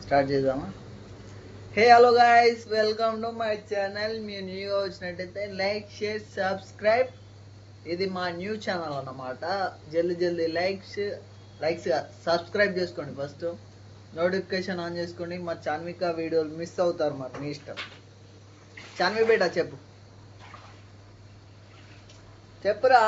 Start చేద్దామా? Hey hello guys, welcome to my channel. మీరు న్యూగా వచ్చినట్టయితే లైక్, షేర్, సబ్స్క్రైబ్. ఇది మా న్యూ ఛానల్ అన్నమాట. జల్దీ లైక్స్ సబ్స్క్రైబ్ చేసుకోండి. ఫస్ట్ నోటిఫికేషన్ ఆన్ చేసుకోండి. మా చాన్విక వీడియోలు మిస్ అవుతారు, మరి మీ ఇష్టం. చాన్వి బేటా చెప్పురా.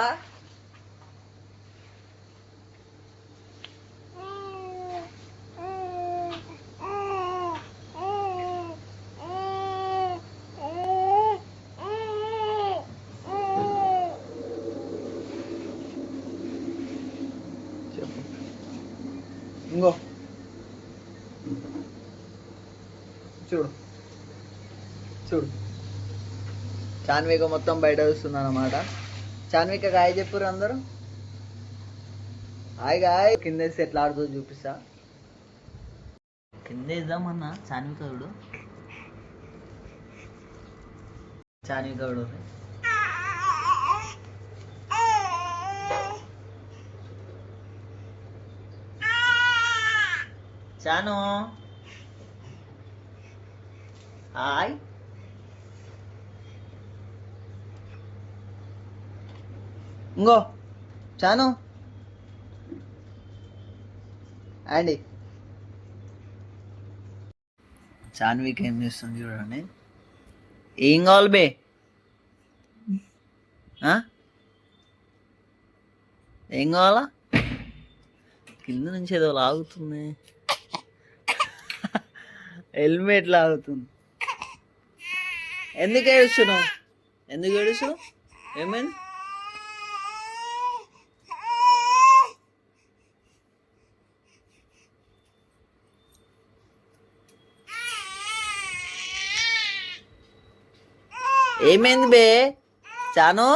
చెప్పు. ఇంకో చూడు చూడు, చాన్విక మొత్తం బయట వస్తుంది అన్నమాట. చాన్విక గాయ చెప్పురు అందరూ. హాయ్ గాయ. కిందేసి ఎట్లా ఆడుతుందో చూపిస్తా. కింద వేద్దామన్నా చాన్వికవుడు. చాన్వికవుడు చాను హాయ్. ఇంకో చాను అండి. చాన్విక్ ఏం చేస్తుంది చూడండి. ఏం కావాలి బే? ఏం కావాలా? కింద నుంచి ఏదో లాగుతుంది. హెల్మెట్ లాగుతుంది. ఎందుకు ఏడుస్తున్నావు? ఏమైంది? ఏమైంది బే చాను?